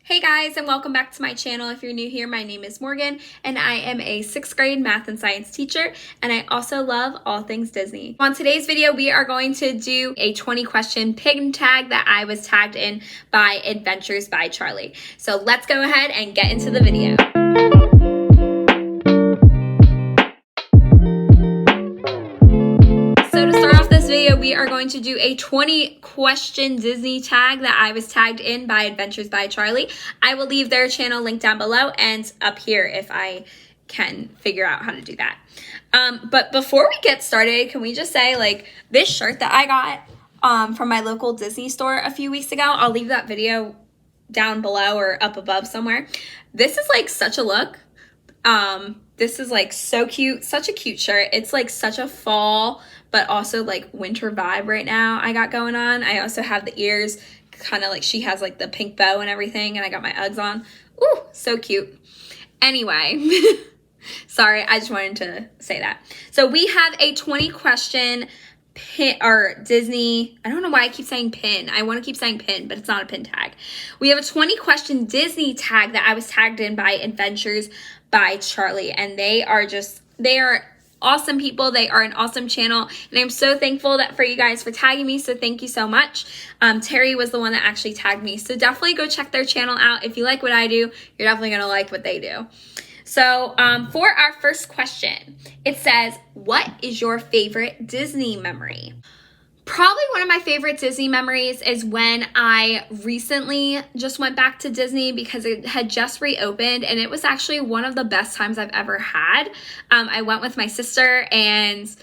Hey guys, and welcome back to my channel. If you're new here, my name is Morgan and I am a 6th grade math and science teacher, and I also love all things Disney. On today's video, we are going to do a 20 question pin tag that I was tagged in by Adventures by Charlie. So let's go ahead and get into the video. We are going to do a 20 question Disney tag that I was tagged in by Adventures by Charlie. I will leave their channel link down below and up here if I can figure out how to do that. But before we get started, can we just say, like, this shirt that I got from my local Disney store a few weeks ago, I'll leave that video down below or up above somewhere. This is like such a look. This is like so cute, such a cute shirt. It's like such a fall but also like winter vibe right now I got going on. I also have the ears, kind of like she has like the pink bow and everything, and I got my Uggs on. Ooh, so cute. Anyway, sorry, I just wanted to say that. So we have a 20 question pin, or Disney, I don't know why I keep saying pin. I want to keep saying pin, but it's not a pin tag. We have a 20 question Disney tag that I was tagged in by Adventures by Charlie, and they are awesome people. They are an awesome channel, and I'm so thankful for you guys for tagging me, so thank you so much. Terry was the one that actually tagged me, so definitely go check their channel out. If you like what I do, you're definitely going to like what they do. So for our first question, it says, what is your favorite Disney memory? Probably one of my favorite Disney memories is when I recently just went back to Disney because it had just reopened, and it was actually one of the best times I've ever had. I went with my sister, and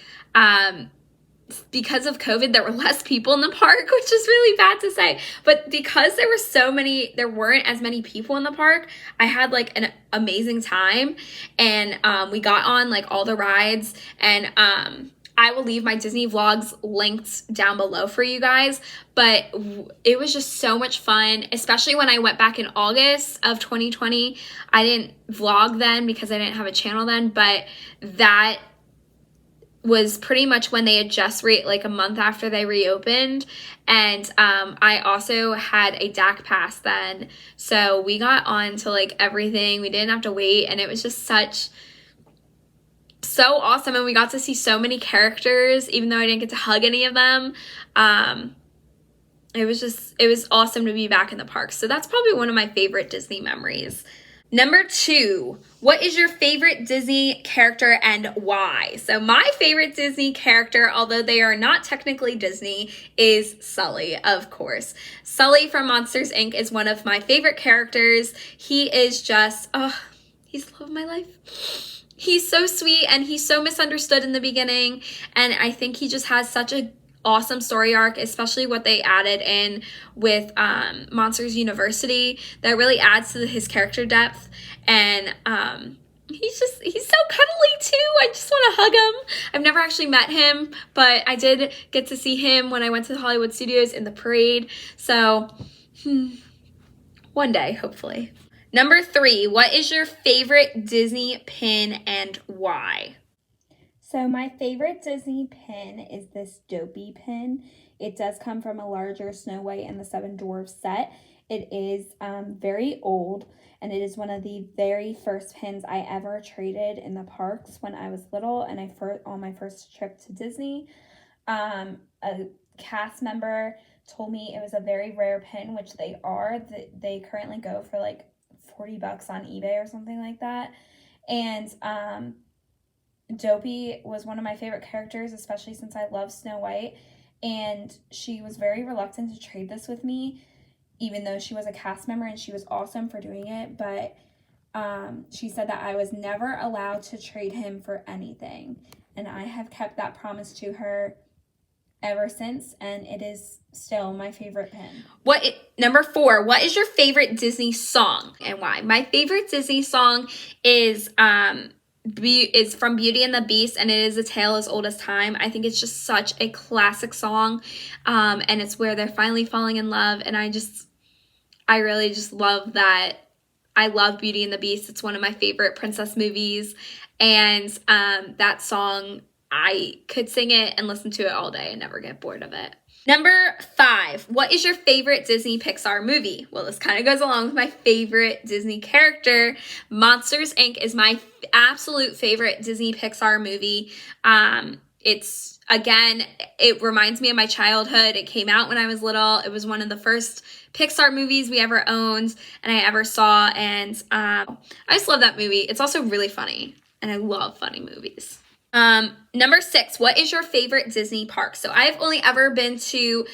because of COVID, there were less people in the park, which is really bad to say. But because there weren't as many people in the park, I had like an amazing time, and we got on like all the rides, and I will leave my Disney vlogs linked down below for you guys, but it was just so much fun, especially when I went back in August of 2020. I didn't vlog then because I didn't have a channel then, but that was pretty much when they had just like a month after they reopened, and I also had a DAC pass then, so we got on to like everything. We didn't have to wait, and it was just so awesome, and we got to see so many characters, even though I didn't get to hug any of them. It was awesome to be back in the park. So that's probably one of my favorite Disney memories. Number 2, what is your favorite Disney character and why? So my favorite Disney character, although they are not technically Disney, is Sully, of course. Sully from Monsters, Inc. is one of my favorite characters. He is just, he's the love of my life. He's so sweet, and he's so misunderstood in the beginning, and I think he just has such a awesome story arc, especially what they added in with Monsters University. That really adds to his character depth, and he's so cuddly too. I just want to hug him. I've never actually met him, but I did get to see him when I went to the Hollywood Studios in the parade, so one day, hopefully. Number 3, what is your favorite Disney pin and why? So my favorite Disney pin is this Dopey pin. It does come from a larger Snow White and the Seven Dwarfs set. It is very old, and it is one of the very first pins I ever traded in the parks when I was little and on my first trip to Disney. A cast member told me it was a very rare pin, which they are. They currently go for like $40 on eBay or something like that. And Dopey was one of my favorite characters, especially since I love Snow White, and she was very reluctant to trade this with me, even though she was a cast member, and she was awesome for doing it. But she said that I was never allowed to trade him for anything, and I have kept that promise to her ever since, and it is still my favorite pin. Number 4, what is your favorite Disney song and why? My favorite Disney song is from Beauty and the Beast, and it is A Tale as Old as Time. I think it's just such a classic song, and it's where they're finally falling in love, and I really just love that. I love Beauty and the Beast. It's one of my favorite princess movies, and that song, I could sing it and listen to it all day and never get bored of it. Number 5, what is your favorite Disney Pixar movie? Well, this kind of goes along with my favorite Disney character. Monsters, Inc. is my absolute favorite Disney Pixar movie. It's, again, it reminds me of my childhood. It came out when I was little. It was one of the first Pixar movies we ever owned and I ever saw. And I just love that movie. It's also really funny. And I love funny movies. Number 6, what is your favorite Disney park? So I've only ever been to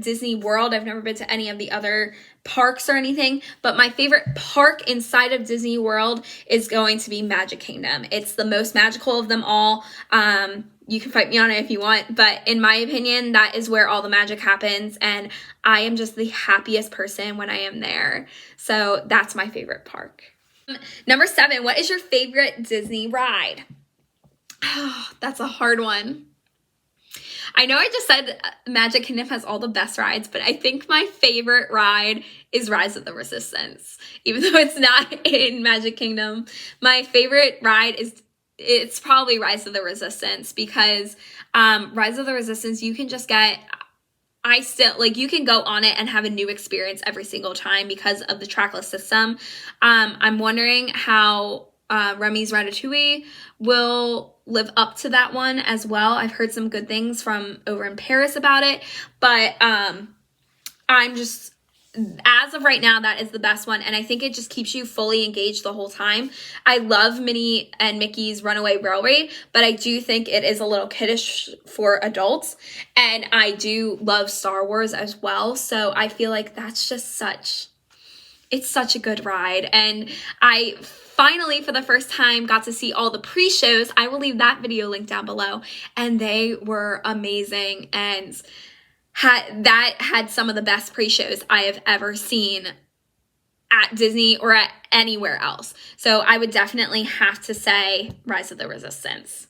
Disney World. I've never been to any of the other parks or anything, but my favorite park inside of Disney World is going to be Magic Kingdom. It's the most magical of them all. You can fight me on it if you want, but in my opinion, that is where all the magic happens, and I am just the happiest person when I am there. So that's my favorite park. Number 7, what is your favorite Disney ride? Oh, that's a hard one. I know I just said Magic Kingdom has all the best rides, but I think my favorite ride is Rise of the Resistance. Even though it's not in Magic Kingdom, my favorite ride it's probably Rise of the Resistance, because Rise of the Resistance, you can just get, you can go on it and have a new experience every single time because of the trackless system. I'm wondering how Remy's Ratatouille will live up to that one as well. I've heard some good things from over in Paris about it, but I'm just, as of right now, that is the best one, and I think it just keeps you fully engaged the whole time. I love Minnie and Mickey's Runaway Railway, but I do think it is a little kiddish for adults, and I do love Star Wars as well, so I feel like that's just it's such a good ride, and I finally, for the first time, got to see all the pre-shows. I will leave that video link down below, and they were amazing, and had some of the best pre-shows I have ever seen at Disney or at anywhere else. So I would definitely have to say Rise of the Resistance.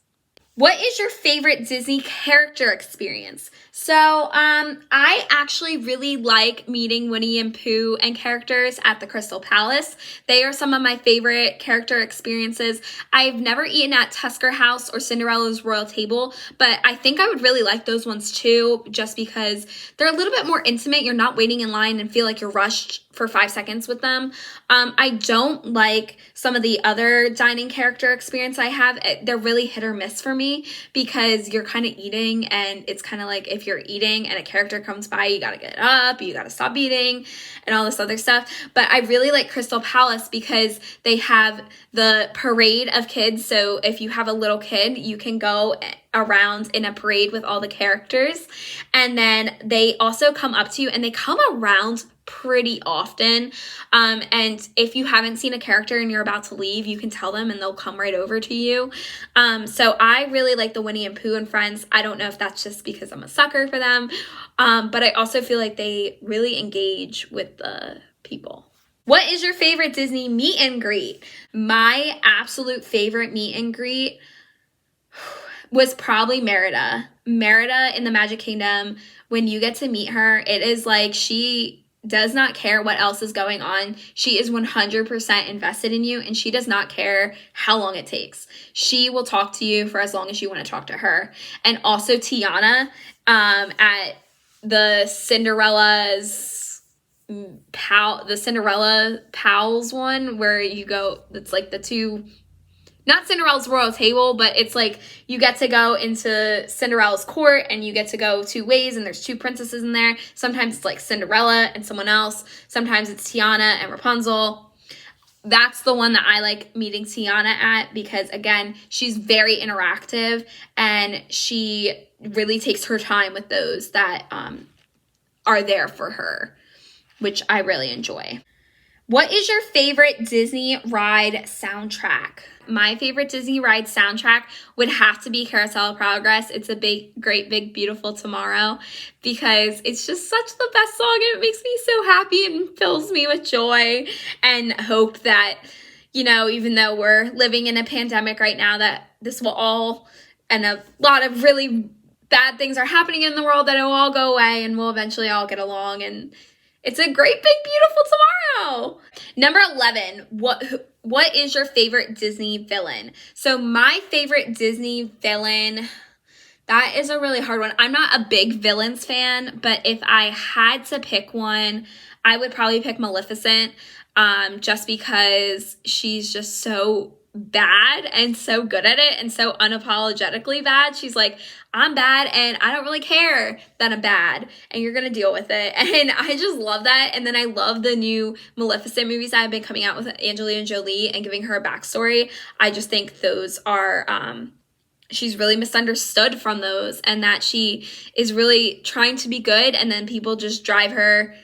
What is your favorite Disney character experience? So I actually really like meeting Winnie and Pooh and characters at the Crystal Palace. They are some of my favorite character experiences. I've never eaten at Tusker House or Cinderella's Royal Table, but I think I would really like those ones too, just because they're a little bit more intimate. You're not waiting in line and feel like you're rushed for 5 seconds with them. I don't like some of the other dining character experience I have. They're really hit or miss for me because you're kind of eating, and it's kind of like if you're eating and a character comes by, you gotta get up, you gotta stop eating, and all this other stuff. But I really like Crystal Palace because they have the parade of kids. So if you have a little kid, you can go around in a parade with all the characters, and then they also come up to you, and they come around pretty often, and if you haven't seen a character and you're about to leave, you can tell them and they'll come right over to you. So I really like the Winnie and Pooh and Friends. I don't know if that's just because I'm a sucker for them, but I also feel like they really engage with the people. What is your favorite Disney meet and greet? My absolute favorite meet and greet was probably Merida. Merida in the Magic Kingdom, when you get to meet her, it is like she does not care what else is going on. She is 100% invested in you, and she does not care how long it takes. She will talk to you for as long as you want to talk to her. And also Tiana at the Cinderella Pals one, where you go, it's like the two, not Cinderella's Royal Table, but it's like you get to go into Cinderella's court and you get to go 2 ways, and there's 2 princesses in there. Sometimes it's like Cinderella and someone else. Sometimes it's Tiana and Rapunzel. That's the one that I like meeting Tiana at because, again, she's very interactive and she really takes her time with those that are there for her, which I really enjoy. What is your favorite Disney ride soundtrack? My favorite Disney ride soundtrack would have to be Carousel of Progress. It's a big, great, big, beautiful tomorrow because it's just such the best song, and it makes me so happy and fills me with joy and hope that, you know, even though we're living in a pandemic right now, that this will all, and a lot of really bad things are happening in the world, that it will all go away and we'll eventually all get along, and it's a great, big, beautiful tomorrow. Number 11, what is your favorite Disney villain? So my favorite Disney villain That is a really hard one. I'm not a big villains fan, but if I had to pick one, I would probably pick Maleficent, just because she's just so bad and so good at it and so unapologetically bad. She's like, I'm bad and I don't really care that I'm bad and you're gonna deal with it. And I just love that. And then I love the new Maleficent movies that have been coming out with Angelina Jolie and giving her a backstory. I just think those are she's really misunderstood from those, and that she is really trying to be good, and then people just drive her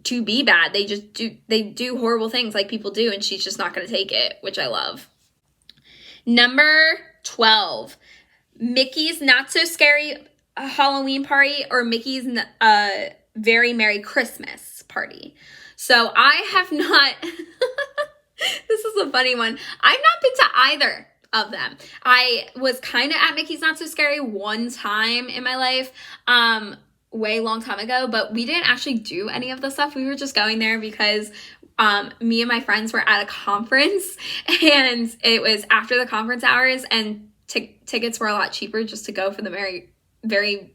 to be bad. They do horrible things like people do, and she's just not going to take it, which I love. Number 12, Mickey's Not So Scary Halloween Party or Mickey's Very Merry Christmas Party. So I have not, this is a funny one. I've not been to either of them. I was kind of at Mickey's Not So Scary one time in my life, way long time ago, but we didn't actually do any of the stuff. We were just going there because me and my friends were at a conference, and it was after the conference hours, and tickets were a lot cheaper just to go for the very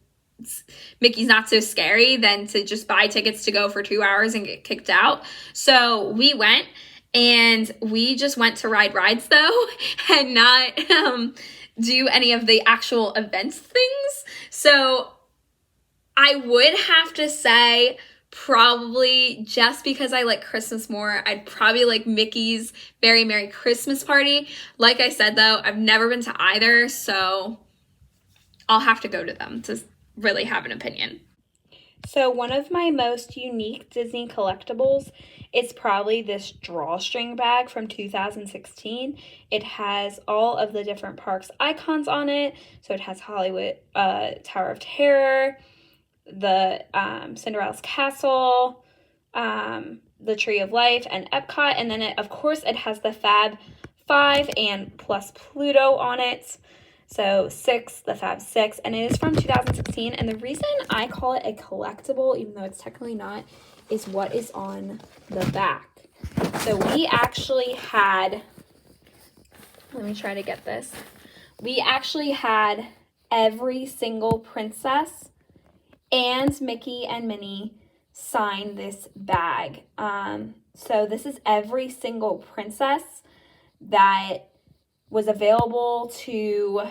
Mickey's Not So Scary than to just buy tickets to go for 2 hours and get kicked out. So we went, and we just went to ride rides though, and not do any of the actual events things. So I would have to say, probably just because I like Christmas more, I'd probably like Mickey's Very Merry Christmas Party. Like I said though, I've never been to either, so I'll have to go to them to really have an opinion. So one of my most unique Disney collectibles is probably this drawstring bag from 2016. It has all of the different parks icons on it. So it has Hollywood Tower of Terror, the Cinderella's Castle, the Tree of Life, and Epcot. And then, of course, it has the Fab 5 and plus Pluto on it. So 6, the Fab 6, and it is from 2016. And the reason I call it a collectible, even though it's technically not, is what is on the back. So we actually had, let me try to get this. We actually had every single princess and Mickey and Minnie sign this bag. So this is every single princess that was available to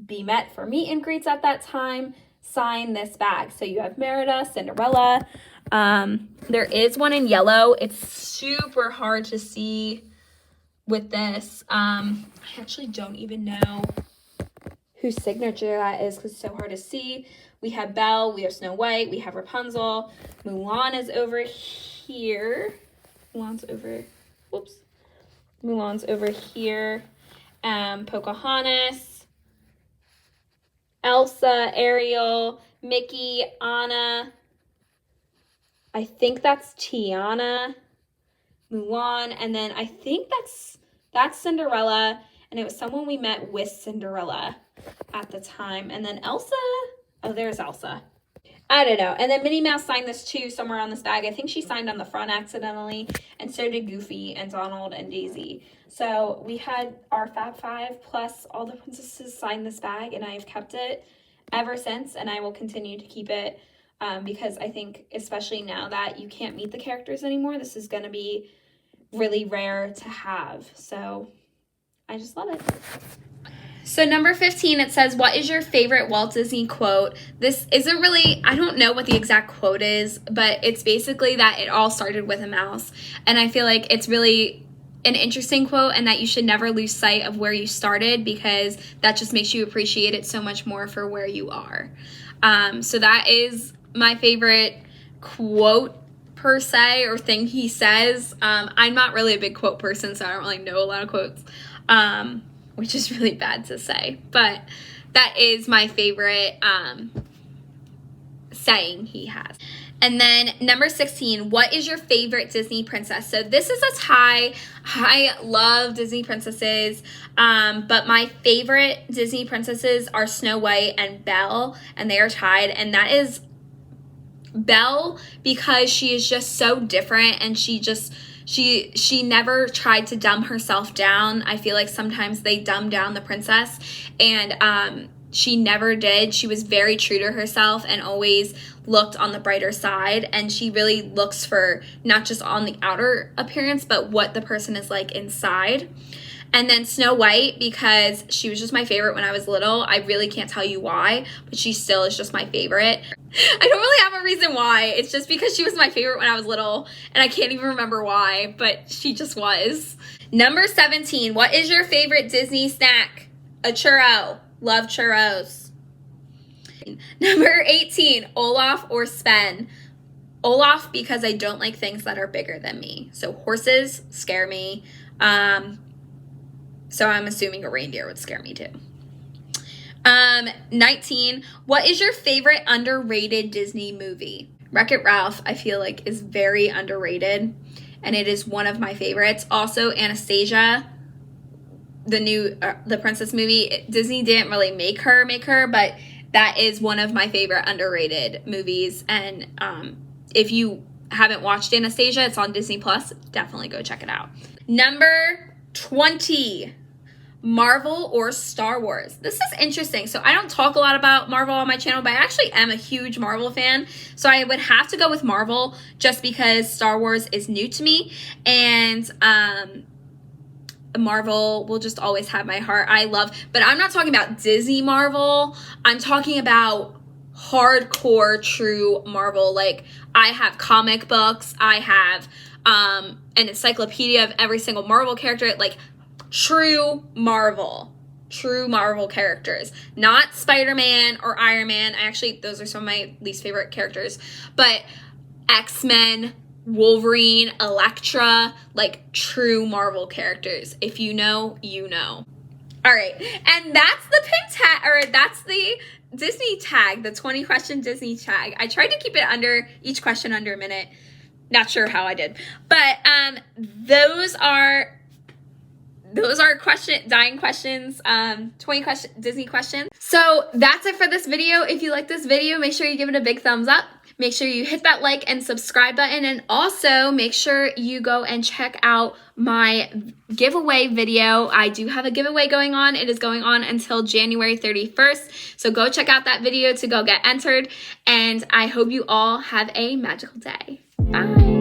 be met for meet and greets at that time, sign this bag. So you have Merida, Cinderella. There is one in yellow. It's super hard to see with this. I actually don't even know whose signature that is because it's so hard to see. We have Belle, we have Snow White, we have Rapunzel. Mulan is over here. Mulan's over here. Pocahontas, Elsa, Ariel, Mickey, Anna. I think that's Tiana, Mulan, and then I think that's Cinderella, and it was someone we met with Cinderella at the time. And then Elsa, oh, there's Elsa. I don't know. And then Minnie Mouse signed this too somewhere on this bag. I think she signed on the front accidentally, and so did Goofy and Donald and Daisy. So we had our Fab 5 plus all the princesses sign this bag, and I've kept it ever since, and I will continue to keep it because I think, especially now that you can't meet the characters anymore, this is going to be really rare to have. So I just love it. So number 15, it says, what is your favorite Walt Disney quote? This isn't really, I don't know what the exact quote is, but it's basically that it all started with a mouse. And I feel like it's really an interesting quote, and that you should never lose sight of where you started, because that just makes you appreciate it so much more for where you are. So that is my favorite quote per se, or thing he says. I'm not really a big quote person, so I don't really know a lot of quotes. Which is really bad to say, but that is my favorite saying he has. And then number 16, what is your favorite Disney princess? So this is a tie. I love Disney princesses, but my favorite Disney princesses are Snow White and Belle, and they are tied, and that is Belle, because she is just so different, and she never tried to dumb herself down. I feel like sometimes they dumb down the princess, and she never did. She was very true to herself and always looked on the brighter side, and she really looks for not just on the outer appearance, but what the person is like inside. And then Snow White, because she was just my favorite when I was little. I really can't tell you why, but she still is just my favorite. I don't really have a reason why. It's just because she was my favorite when I was little, and I can't even remember why, but she just was. Number 17, what is your favorite Disney snack? A churro. Love churros. Number 18, Olaf or Sven? Olaf, because I don't like things that are bigger than me. So horses scare me. So I'm assuming a reindeer would scare me too. 19, what is your favorite underrated Disney movie? Wreck-It Ralph, I feel like, is very underrated, and it is one of my favorites. Also, Anastasia, the princess movie. Disney didn't really make her, but that is one of my favorite underrated movies. And if you haven't watched Anastasia, it's on Disney Plus. Definitely go check it out. Number 20, Marvel or Star Wars? This is interesting. So I don't talk a lot about Marvel on my channel, but I actually am a huge Marvel fan. So I would have to go with Marvel just because Star Wars is new to me, and Marvel will just always have my heart. But I'm not talking about Disney Marvel. I'm talking about hardcore, true Marvel. Like, I have comic books. I have an encyclopedia of every single Marvel character. Like, true Marvel characters. Not Spider-Man or Iron Man. Those are some of my least favorite characters. But X-Men, Wolverine, Elektra, like true Marvel characters. If you know, you know. All right, and that's the pin tag, or that's the Disney tag, the 20 question Disney tag. I tried to keep it under each question under a minute. Not sure how I did, but those are dying questions, 20 Disney questions. So that's it for this video. If you like this video, make sure you give it a big thumbs up. Make sure you hit that like and subscribe button, and also make sure you go and check out my giveaway video. I do have a giveaway going on. It is going on until January 31st. So go check out that video to go get entered, and I hope you all have a magical day. Bye.